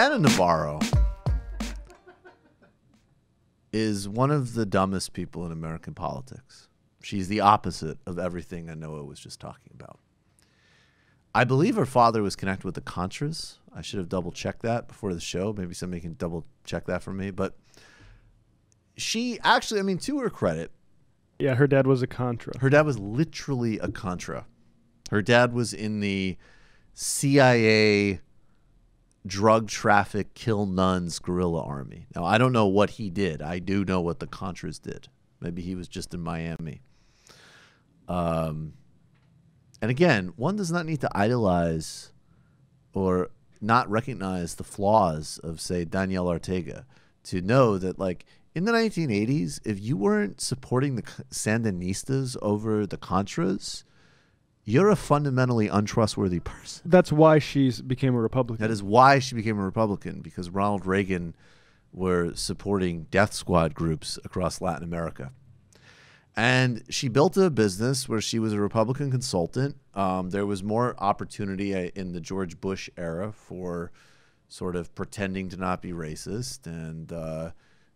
Anna Navarro is one of the dumbest people in American politics. She's the opposite of everything I Noah was just talking about. I believe her father was connected with the Contras. I should have double-checked that before the show. Maybe somebody can double-check that for me. But she actually, I mean, to her credit. Yeah, her dad was a Contra. Her dad was literally a Contra. Her dad was in the CIA drug traffic, kill nuns guerrilla army. Now, I don't know what he did. I do know what the Contras did. Maybe he was just in Miami. And again, one does not need to idolize or not recognize the flaws of, say, Daniel Ortega to know that, like, in the 1980s, if you weren't supporting the Sandinistas over the Contras, you're a fundamentally untrustworthy person. That's why she became a Republican. That is why she became a Republican, because Ronald Reagan were supporting death squad groups across Latin America. And she built a business where she was a Republican consultant. There was more opportunity in the George Bush era for sort of pretending to not be racist and,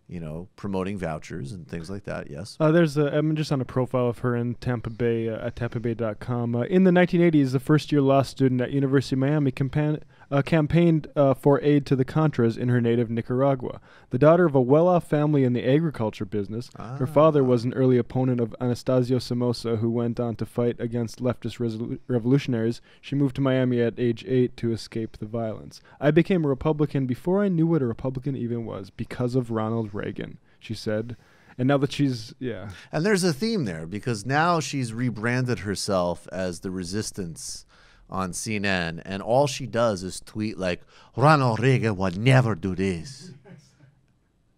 you know, promoting vouchers and things like that. Yes. I'm just on a profile of her in Tampa Bay at tampabay.com. In the 1980s, the first-year law student at University of Miami campaigned for aid to the Contras in her native Nicaragua. The daughter of a well-off family in the agriculture business, her father was an early opponent of Anastasio Somoza, who went on to fight against leftist revolutionaries. She moved to Miami at age 8 to escape the violence. I became a Republican before I knew what a Republican even was because of Ronald Reagan, she said. And now that she's, yeah. And there's a theme there because now she's rebranded herself as the resistance on CNN, and all she does is tweet like, Ronald Reagan would never do this.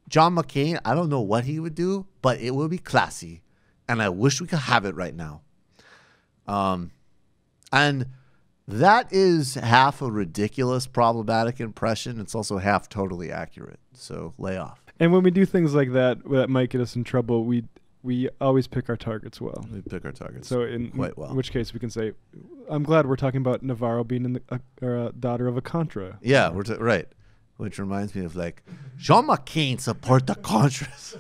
John McCain, I don't know what he would do, but it would be classy, and I wish we could have it right now. And that is half a ridiculous, problematic impression. It's also half totally accurate, so lay off. And when we do things like that that might get us in trouble, we always pick our targets well. We pick our targets quite well. In which case we can say, I'm glad we're talking about Navarro being a daughter of a Contra. Yeah, right. Which reminds me of, like, John McCain support the Contras.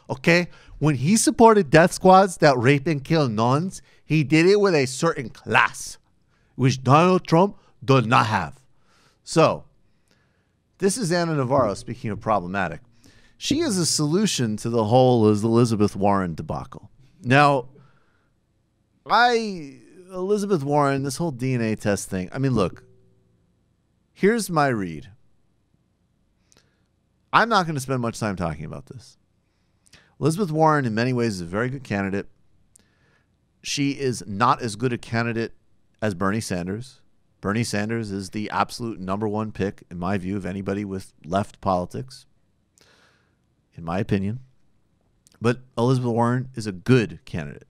Okay? When he supported death squads that rape and kill nuns, he did it with a certain class, which Donald Trump does not have. So, this is Anna Navarro, speaking of problematic. She is a solution to the whole Elizabeth Warren debacle. Now, Elizabeth Warren, this whole DNA test thing, I mean, look, here's my read. I'm not going to spend much time talking about this. Elizabeth Warren, in many ways, is a very good candidate. She is not as good a candidate as Bernie Sanders. Bernie Sanders is the absolute #1 pick, in my view, of anybody with left politics, in my opinion. But Elizabeth Warren is a good candidate.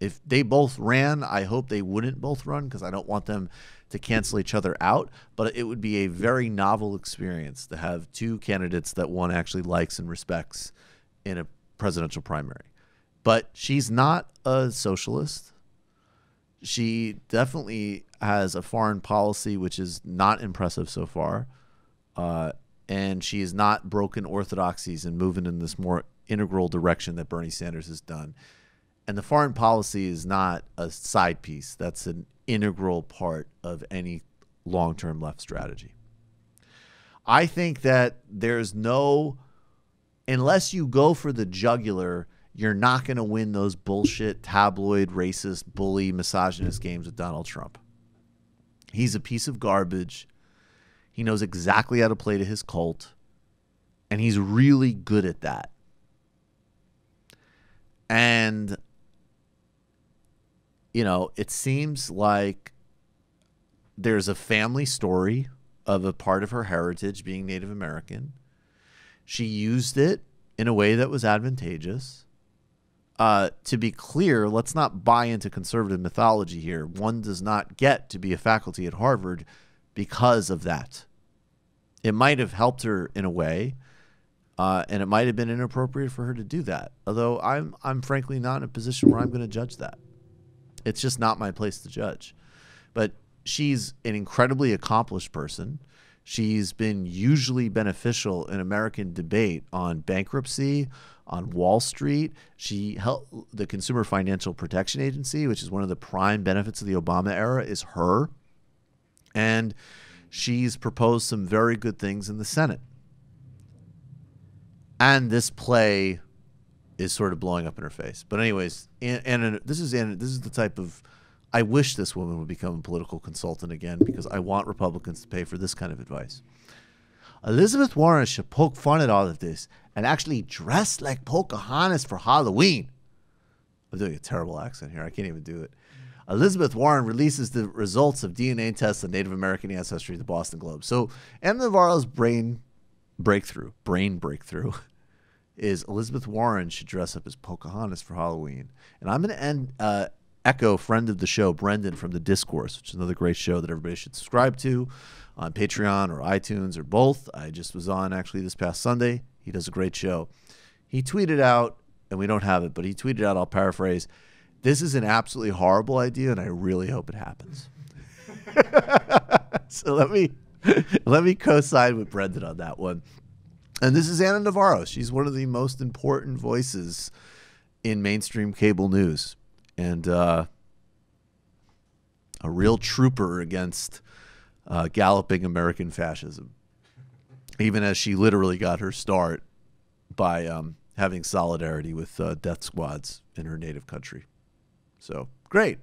If they both ran, I hope they wouldn't both run because I don't want them to cancel each other out. But it would be a very novel experience to have two candidates that one actually likes and respects in a presidential primary. But she's not a socialist. She definitely has a foreign policy which is not impressive so far. And she has not broken orthodoxies and moving in this more integral direction that Bernie Sanders has done. And the foreign policy is not a side piece. That's an integral part of any long-term left strategy. I think that there's no, unless you go for the jugular, you're not going to win those bullshit, tabloid, racist, bully, misogynist games with Donald Trump. He's a piece of garbage. He knows exactly how to play to his cult. And he's really good at that. And, you know, it seems like there's a family story of a part of her heritage being Native American. She used it in a way that was advantageous. To be clear, let's not buy into conservative mythology here. One does not get to be a faculty at Harvard because of that. It might have helped her in a way, and it might have been inappropriate for her to do that. Although I'm frankly not in a position where I'm going to judge that. It's just not my place to judge. But she's an incredibly accomplished person. She's been usually beneficial in American debate on bankruptcy, on Wall Street. She helped the Consumer Financial Protection Agency, which is one of the prime benefits of the Obama era, is her. And she's proposed some very good things in the Senate. And this play is sort of blowing up in her face. But anyways, Anna, this is the type of, I wish this woman would become a political consultant again, because I want Republicans to pay for this kind of advice. Elizabeth Warren should poke fun at all of this and actually dress like Pocahontas for Halloween. I'm doing a terrible accent here. I can't even do it. Elizabeth Warren releases the results of DNA tests on Native American ancestry to the Boston Globe. So Anna Navarro's brain breakthrough is Elizabeth Warren should dress up as Pocahontas for Halloween. And I'm going to echo friend of the show, Brendan from The Discourse, which is another great show that everybody should subscribe to on Patreon or iTunes or both. I just was on actually this past Sunday. He does a great show. He tweeted out, and we don't have it, but he tweeted out, I'll paraphrase, "This is an absolutely horrible idea, and I really hope it happens." So let me co-sign with Brendan on that one. And this is Anna Navarro. She's one of the most important voices in mainstream cable news, and a real trooper against galloping American fascism, even as she literally got her start by having solidarity with death squads in her native country. So, great.